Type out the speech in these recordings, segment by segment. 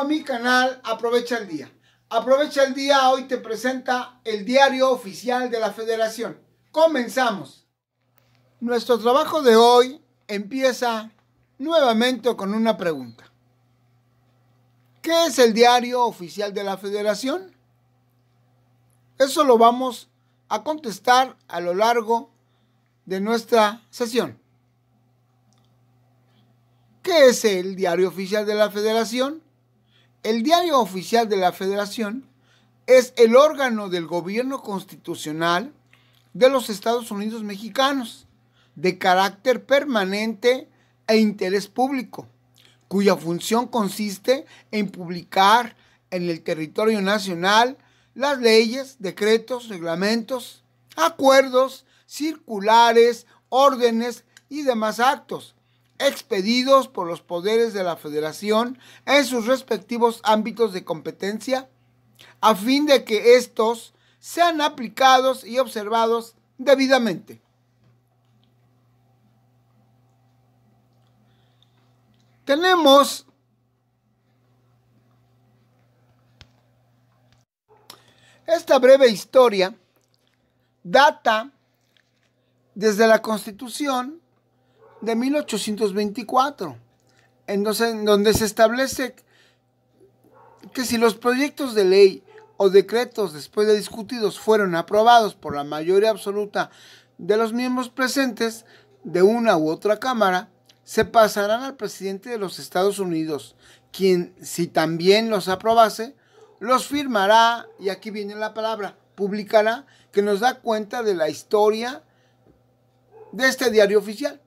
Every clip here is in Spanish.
a mi canal Aprovecha el Día. Aprovecha el Día hoy te presenta el diario oficial de la Federación. Comenzamos. Nuestro trabajo de hoy empieza nuevamente con una pregunta. ¿Qué es el diario oficial de la Federación? Eso lo vamos a contestar a lo largo de nuestra sesión. ¿Qué es el diario oficial de la Federación? El diario oficial de la Federación es el órgano del gobierno constitucional de los Estados Unidos mexicanos, de carácter permanente e interés público, cuya función consiste en publicar en el territorio nacional las leyes, decretos, reglamentos, acuerdos, circulares, órdenes y demás actos expedidos por los poderes de la Federación en sus respectivos ámbitos de competencia, a fin de que estos sean aplicados y observados debidamente. Tenemos esta breve historia, data desde la Constitución de 1824, en donde se establece que si los proyectos de ley o decretos después de discutidos fueron aprobados por la mayoría absoluta de los miembros presentes de una u otra cámara, se pasarán al presidente de los Estados Unidos, quien, si también los aprobase, los firmará, y aquí viene la palabra, publicará, que nos da cuenta de la historia de este diario oficial.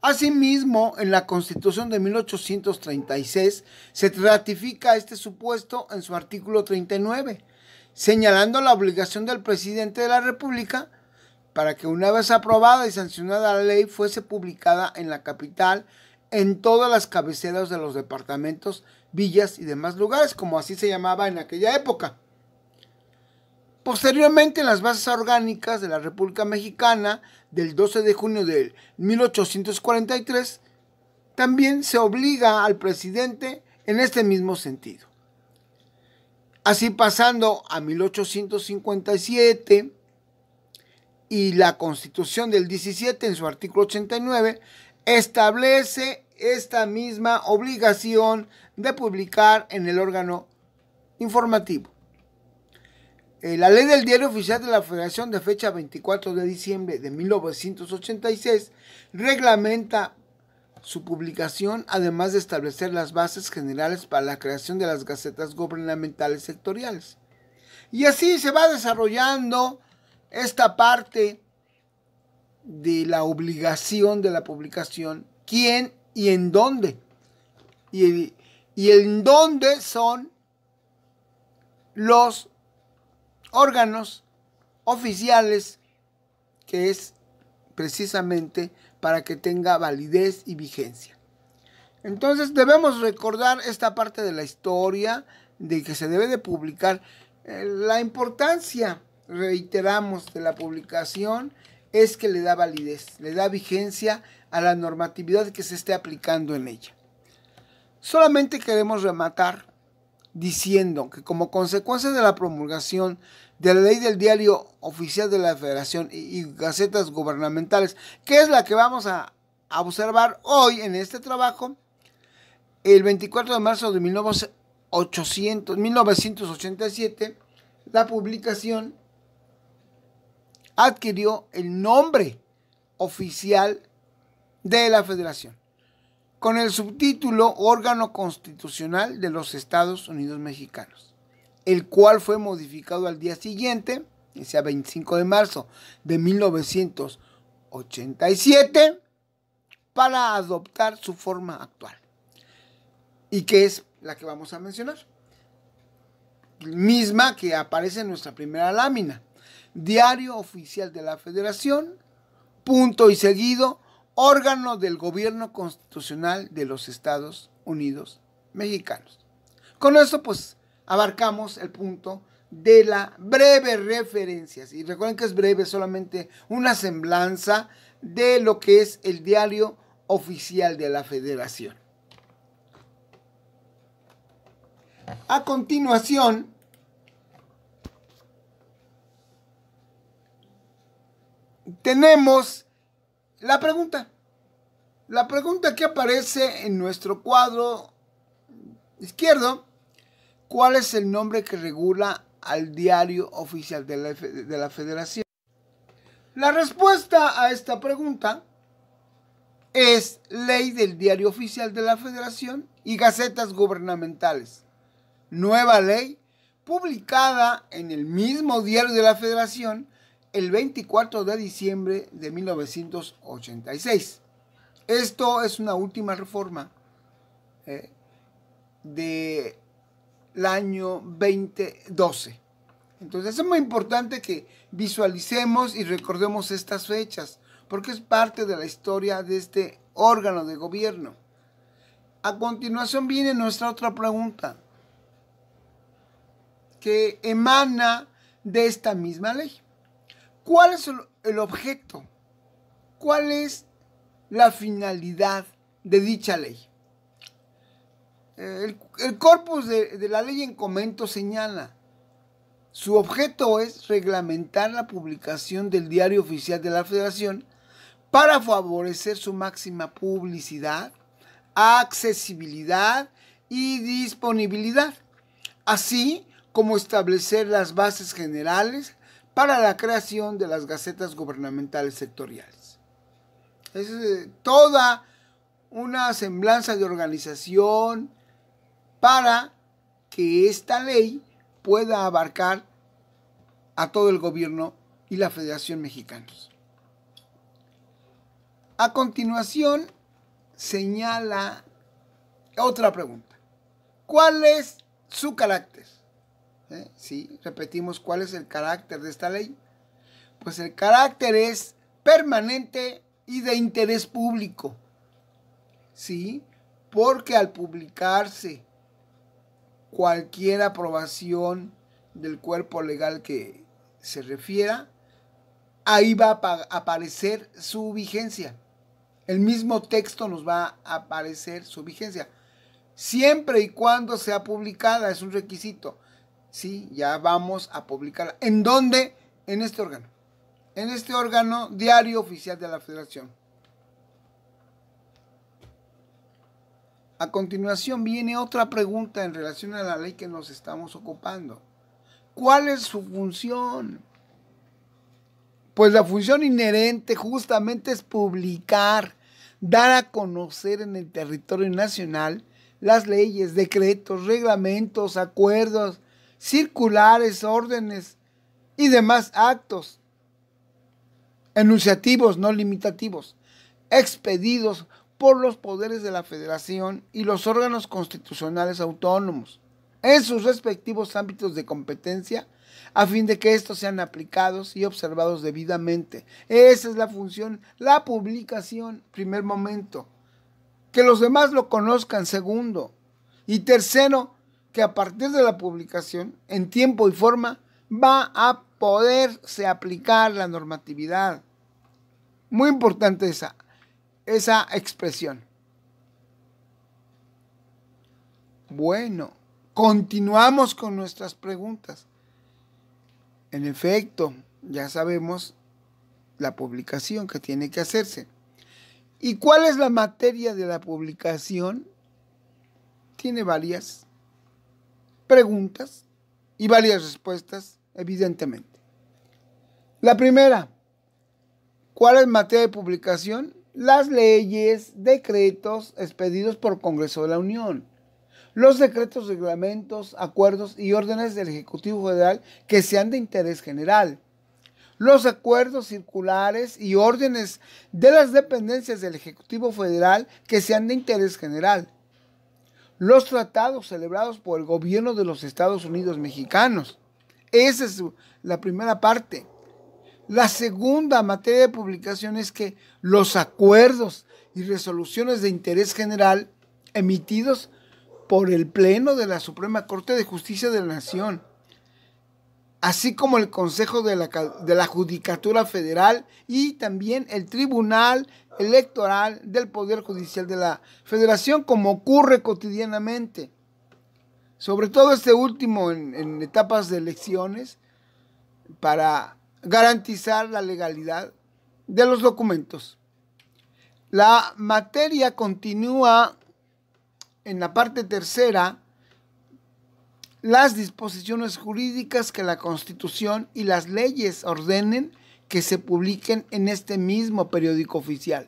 Asimismo, en la Constitución de 1836 se ratifica este supuesto en su artículo 39, señalando la obligación del presidente de la República para que una vez aprobada y sancionada la ley fuese publicada en la capital, en todas las cabeceras de los departamentos, villas y demás lugares, como así se llamaba en aquella época. Posteriormente, en las bases orgánicas de la República Mexicana del 12 de junio de 1843, también se obliga al presidente en este mismo sentido. Así pasando a 1857 y la Constitución del 17 en su artículo 89 establece esta misma obligación de publicar en el órgano informativo. La ley del diario oficial de la Federación de fecha 24 de diciembre de 1986 reglamenta su publicación, además de establecer las bases generales para la creación de las gacetas gubernamentales sectoriales. Y así se va desarrollando esta parte de la obligación de la publicación, quién y en dónde. Y en dónde son los órganos oficiales, que es precisamente para que tenga validez y vigencia. Entonces debemos recordar esta parte de la historia de que se debe de publicar. La importancia, reiteramos, de la publicación es que le da validez, le da vigencia a la normatividad que se esté aplicando en ella. Solamente queremos rematar diciendo que como consecuencia de la promulgación de la ley del diario oficial de la Federación y gacetas gubernamentales, que es la que vamos a observar hoy en este trabajo, el 24 de marzo de 1987, la publicación adquirió el nombre oficial de la Federación, con el subtítulo Órgano Constitucional de los Estados Unidos Mexicanos, el cual fue modificado al día siguiente, o sea, 25 de marzo de 1987, para adoptar su forma actual, y que es la que vamos a mencionar, misma que aparece en nuestra primera lámina: Diario Oficial de la Federación, punto y seguido, órgano del gobierno constitucional de los Estados Unidos Mexicanos. Con esto pues abarcamos el punto de la breve referencia. Y recuerden que es breve, solamente una semblanza de lo que es el diario oficial de la Federación. A continuación, tenemos la pregunta. La pregunta que aparece en nuestro cuadro izquierdo: ¿cuál es el nombre que regula al diario oficial de la Federación? La respuesta a esta pregunta es Ley del Diario Oficial de la Federación y Gacetas Gubernamentales. Nueva ley publicada en el mismo Diario de la Federación el 24 de diciembre de 1986. Esto es una última reforma del año 2012. Entonces es muy importante que visualicemos y recordemos estas fechas, porque es parte de la historia de este órgano de gobierno. A continuación viene nuestra otra pregunta, que emana de esta misma ley. ¿Cuál es el objeto? ¿Cuál es la finalidad de dicha ley? El corpus de la ley en comento señala: su objeto es reglamentar la publicación del Diario Oficial de la Federación para favorecer su máxima publicidad, accesibilidad y disponibilidad, así como establecer las bases generales para la creación de las gacetas gubernamentales sectoriales. Es toda una semblanza de organización para que esta ley pueda abarcar a todo el gobierno y la Federación Mexicanos. A continuación, señala otra pregunta: ¿cuál es su carácter? Sí, repetimos, ¿cuál es el carácter de esta ley? Pues el carácter es permanente y de interés público. Sí, porque al publicarse cualquier aprobación del cuerpo legal que se refiera, ahí va a aparecer su vigencia. El mismo texto nos va a aparecer su vigencia, siempre y cuando sea publicada. Es un requisito. Sí, ya vamos a publicarla. ¿En dónde? En este órgano. En este órgano, Diario Oficial de la Federación. A continuación viene otra pregunta en relación a la ley que nos estamos ocupando. ¿Cuál es su función? Pues la función inherente justamente es publicar, dar a conocer en el territorio nacional las leyes, decretos, reglamentos, acuerdos, circulares, órdenes y demás actos enunciativos no limitativos, expedidos por los poderes de la Federación y los órganos constitucionales autónomos en sus respectivos ámbitos de competencia, a fin de que estos sean aplicados y observados debidamente. Esa es la función, la publicación, primer momento. Que los demás lo conozcan, segundo. Y tercero, que a partir de la publicación, en tiempo y forma, va a poderse aplicar la normatividad. Muy importante esa expresión. Bueno, continuamos con nuestras preguntas. En efecto, ya sabemos la publicación que tiene que hacerse. ¿Y cuál es la materia de la publicación? Tiene varias preguntas y varias respuestas, evidentemente. La primera: ¿cuál es materia de publicación? Las leyes, decretos expedidos por Congreso de la Unión, los decretos, reglamentos, acuerdos y órdenes del Ejecutivo Federal que sean de interés general, los acuerdos circulares y órdenes de las dependencias del Ejecutivo Federal que sean de interés general, los tratados celebrados por el gobierno de los Estados Unidos mexicanos. Esa es la primera parte. La segunda materia de publicación es que los acuerdos y resoluciones de interés general emitidos por el Pleno de la Suprema Corte de Justicia de la Nación, así como el Consejo de la Judicatura Federal y también el Tribunal Electoral del Poder Judicial de la Federación, como ocurre cotidianamente, sobre todo este último en etapas de elecciones, para garantizar la legalidad de los documentos. La materia continúa en la parte tercera, las disposiciones jurídicas que la Constitución y las leyes ordenen que se publiquen en este mismo periódico oficial.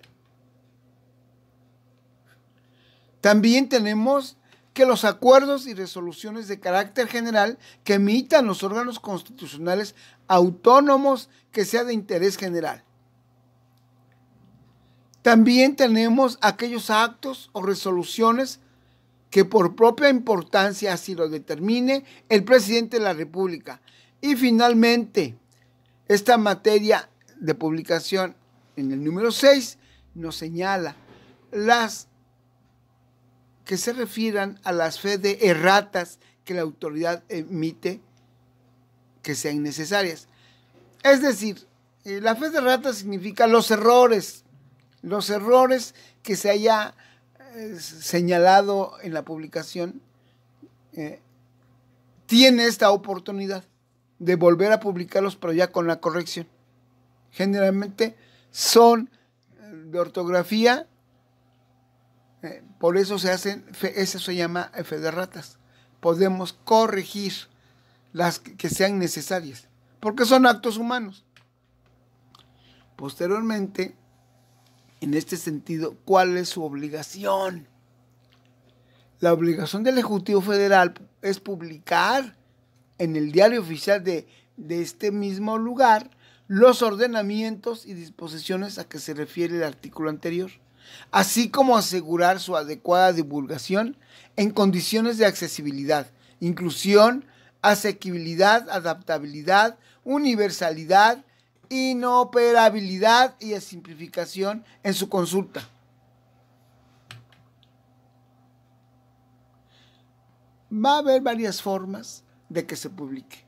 También tenemos que los acuerdos y resoluciones de carácter general que emitan los órganos constitucionales autónomos que sea de interés general. También tenemos aquellos actos o resoluciones que por propia importancia así lo determine el presidente de la República. Y finalmente, esta materia de publicación en el número 6 nos señala las que se refieran a las fe de erratas que la autoridad emite que sean necesarias. Es decir, la fe de errata significa los errores que se haya señalado en la publicación. Tiene esta oportunidad de volver a publicarlos, pero ya con la corrección. Generalmente son de ortografía, por eso se hacen, eso se llama fe de ratas. Podemos corregir las que sean necesarias, porque son actos humanos. Posteriormente, en este sentido, ¿cuál es su obligación? La obligación del Ejecutivo Federal es publicar en el diario oficial de este mismo lugar los ordenamientos y disposiciones a que se refiere el artículo anterior, así como asegurar su adecuada divulgación en condiciones de accesibilidad, inclusión, asequibilidad, adaptabilidad, universalidad, inoperabilidad y simplificación en su consulta. Va a haber varias formas de que se publique.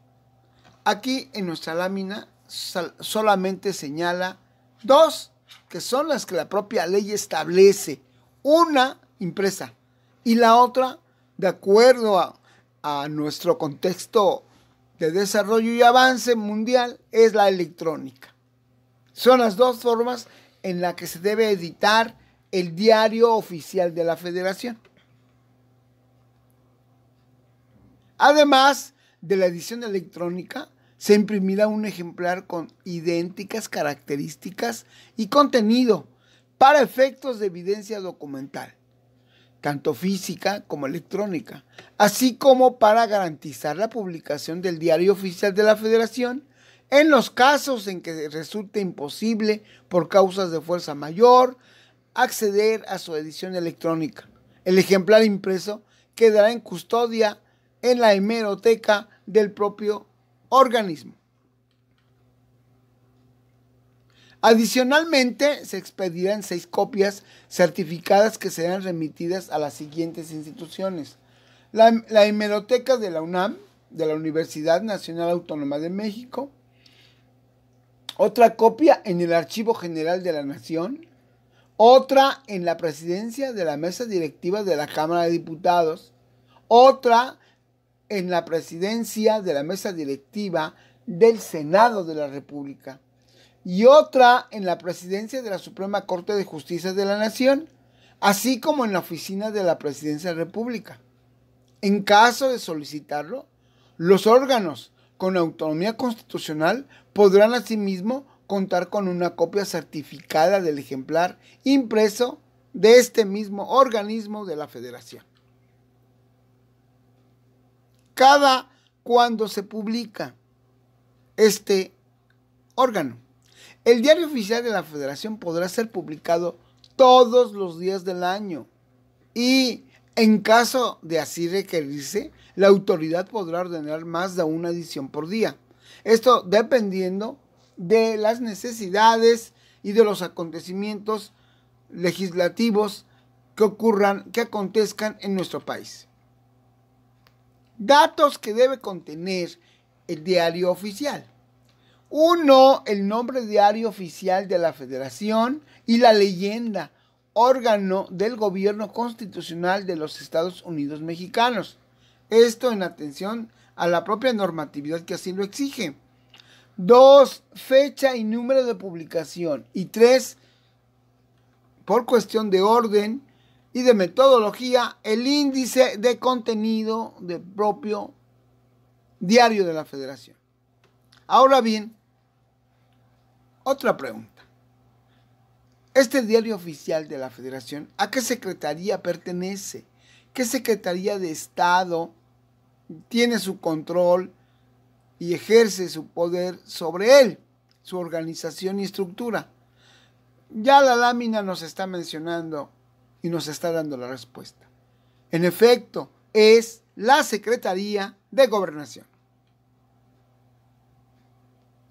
Aquí en nuestra lámina solamente señala dos, que son las que la propia ley establece. Una impresa y la otra, de acuerdo a nuestro contexto de desarrollo y avance mundial, es la electrónica. Son las dos formas en las que se debe editar el diario oficial de la Federación. Además de la edición electrónica, se imprimirá un ejemplar con idénticas características y contenido para efectos de evidencia documental, tanto física como electrónica, así como para garantizar la publicación del diario oficial de la Federación en los casos en que resulte imposible, por causas de fuerza mayor, acceder a su edición electrónica. El ejemplar impreso quedará en custodia en la hemeroteca del propio organismo. Adicionalmente, se expedirán 6 copias certificadas que serán remitidas a las siguientes instituciones: la hemeroteca de la UNAM, de la Universidad Nacional Autónoma de México; otra copia en el Archivo General de la Nación; otra en la presidencia de la mesa directiva de la Cámara de Diputados; otra en la presidencia de la mesa directiva del Senado de la República; y otra en la presidencia de la Suprema Corte de Justicia de la Nación, así como en la oficina de la Presidencia de la República. En caso de solicitarlo, los órganos con autonomía constitucional podrán asimismo contar con una copia certificada del ejemplar impreso de este mismo organismo de la Federación. Cada cuando se publica este órgano, el diario oficial de la Federación podrá ser publicado todos los días del año y, en caso de así requerirse, la autoridad podrá ordenar más de una edición por día. Esto dependiendo de las necesidades y de los acontecimientos legislativos que acontezcan en nuestro país. Datos que debe contener el diario oficial. 1. El nombre diario oficial de la Federación y la leyenda, órgano del gobierno constitucional de los Estados Unidos mexicanos. Esto en atención a la propia normatividad que así lo exige. 2. Fecha y número de publicación. Y 3. Por cuestión de orden y de metodología, el índice de contenido del propio diario de la Federación. Ahora bien, otra pregunta. Este diario oficial de la Federación, ¿a qué secretaría pertenece? ¿Qué secretaría de Estado tiene su control y ejerce su poder sobre él, su organización y estructura? Ya la lámina nos está mencionando y nos está dando la respuesta. En efecto, es la Secretaría de Gobernación.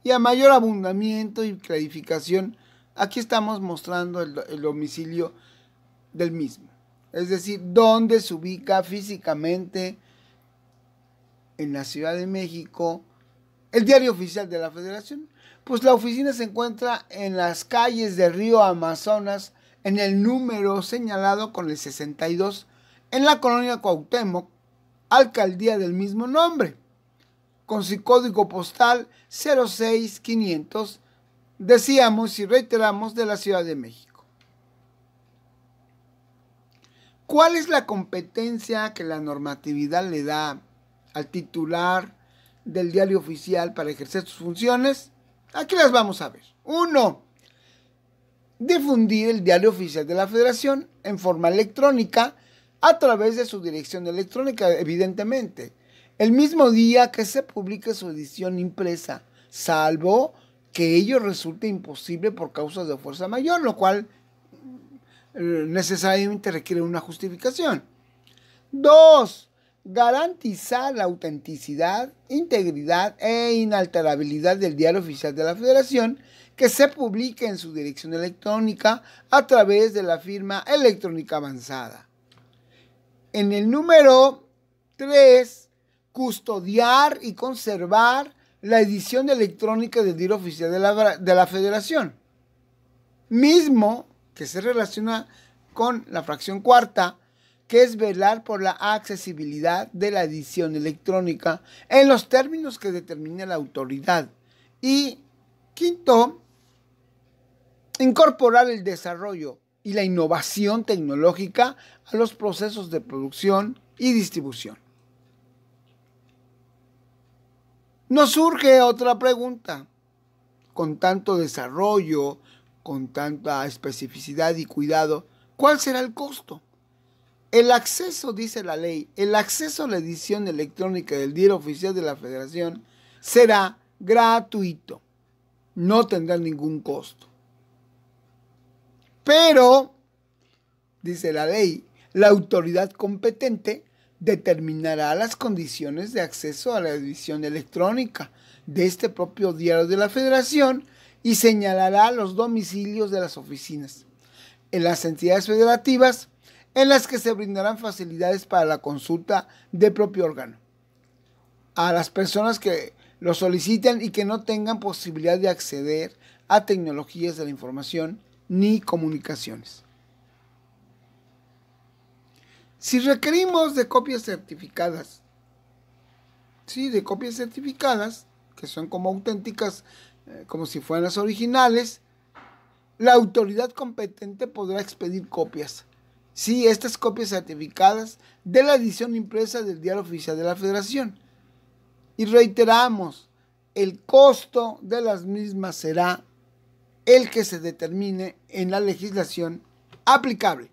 Y a mayor abundamiento y clarificación, aquí estamos mostrando el domicilio del mismo. Es decir, dónde se ubica físicamente en la Ciudad de México el diario oficial de la Federación. Pues la oficina se encuentra en las calles del río Amazonas, en el número señalado con el 62, en la colonia Cuauhtémoc, alcaldía del mismo nombre, con su código postal 06500, decíamos y reiteramos, de la Ciudad de México. ¿Cuál es la competencia que la normatividad le da al titular del diario oficial para ejercer sus funciones? Aquí las vamos a ver. 1. Difundir el diario oficial de la Federación en forma electrónica a través de su dirección electrónica, evidentemente, el mismo día que se publique su edición impresa, salvo que ello resulte imposible por causas de fuerza mayor, lo cual necesariamente requiere una justificación. 2. Garantizar la autenticidad, integridad e inalterabilidad del diario oficial de la Federación que se publique en su dirección electrónica a través de la firma electrónica avanzada. En el número 3, custodiar y conservar la edición electrónica del diario oficial de la Federación, mismo que se relaciona con la fracción cuarta, que es velar por la accesibilidad de la edición electrónica en los términos que determine la autoridad. Y 5, incorporar el desarrollo y la innovación tecnológica a los procesos de producción y distribución. Nos surge otra pregunta. Con tanto desarrollo, con tanta especificidad y cuidado, ¿cuál será el costo? El acceso, dice la ley, el acceso a la edición electrónica del diario oficial de la Federación será gratuito. No tendrá ningún costo. Pero, dice la ley, la autoridad competente determinará las condiciones de acceso a la edición electrónica de este propio diario de la Federación y señalará los domicilios de las oficinas en las entidades federativas en las que se brindarán facilidades para la consulta del propio órgano a las personas que lo soliciten y que no tengan posibilidad de acceder a tecnologías de la información ni comunicaciones. Si requerimos de copias certificadas, que son como auténticas, como si fueran las originales, la autoridad competente podrá expedir copias. Sí, estas copias certificadas de la edición impresa del diario oficial de la Federación. Y reiteramos, el costo de las mismas será el que se determine en la legislación aplicable.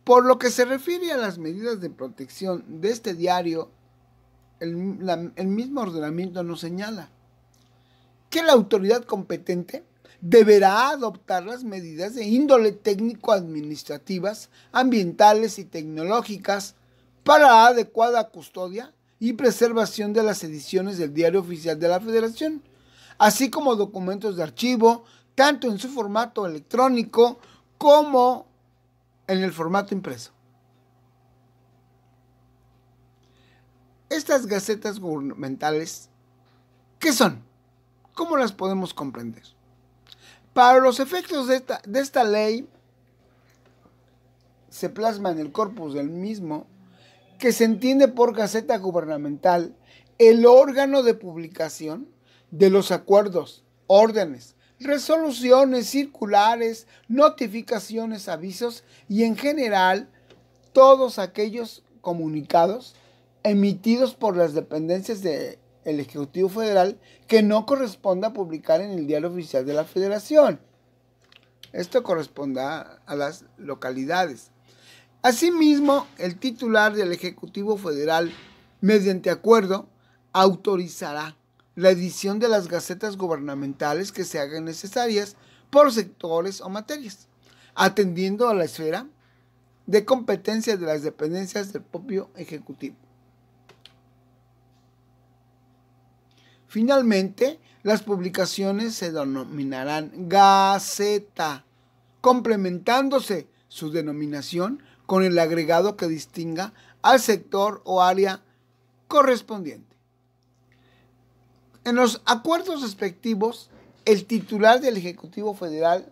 Por lo que se refiere a las medidas de protección de este diario, el mismo ordenamiento nos señala que la autoridad competente deberá adoptar las medidas de índole técnico-administrativas, ambientales y tecnológicas para la adecuada custodia y preservación de las ediciones del diario oficial de la Federación, así como documentos de archivo, tanto en su formato electrónico como en el formato impreso. Estas gacetas gubernamentales, ¿qué son? ¿Cómo las podemos comprender? Para los efectos de esta ley, se plasma en el corpus del mismo, que se entiende por Gaceta Gubernamental, el órgano de publicación de los acuerdos, órdenes, resoluciones, circulares, notificaciones, avisos y en general todos aquellos comunicados emitidos por las dependencias del Ejecutivo Federal que no corresponda publicar en el Diario Oficial de la Federación. Esto corresponderá a las localidades. Asimismo, el titular del Ejecutivo Federal, mediante acuerdo, autorizará la edición de las gacetas gubernamentales que se hagan necesarias por sectores o materias, atendiendo a la esfera de competencia de las dependencias del propio Ejecutivo. Finalmente, las publicaciones se denominarán Gaceta, complementándose su denominación con el agregado que distinga al sector o área correspondiente. En los acuerdos respectivos, el titular del Ejecutivo Federal,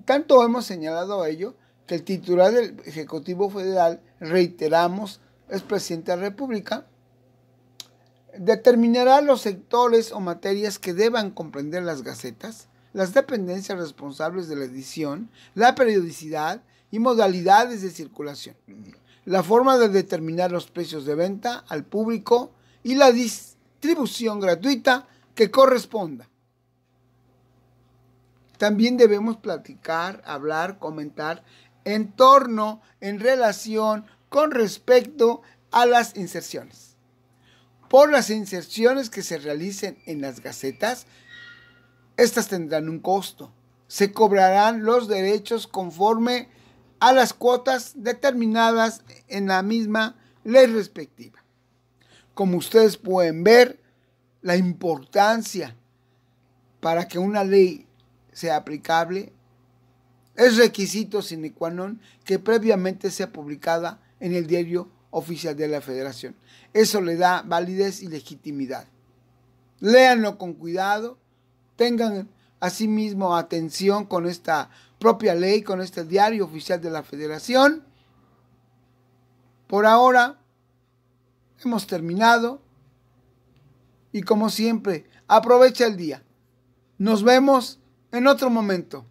tanto hemos señalado ello, que el titular del Ejecutivo Federal, reiteramos, es presidente de la República, determinará los sectores o materias que deban comprender las gacetas, las dependencias responsables de la edición, la periodicidad y modalidades de circulación, la forma de determinar los precios de venta al público y la distribución gratuita que corresponda. También debemos platicar, hablar, comentar en relación con respecto a las inserciones. Por las inserciones que se realicen en las gacetas, estas tendrán un costo. Se cobrarán los derechos conforme a las cuotas determinadas en la misma ley respectiva. Como ustedes pueden ver, la importancia para que una ley sea aplicable es requisito sine qua non que previamente sea publicada en el Diario Oficial de la Federación. Eso le da validez y legitimidad. Léanlo con cuidado, tengan asimismo atención con esta propia ley, con este Diario Oficial de la Federación. Por ahora hemos terminado y como siempre, aprovecha el día. Nos vemos en otro momento.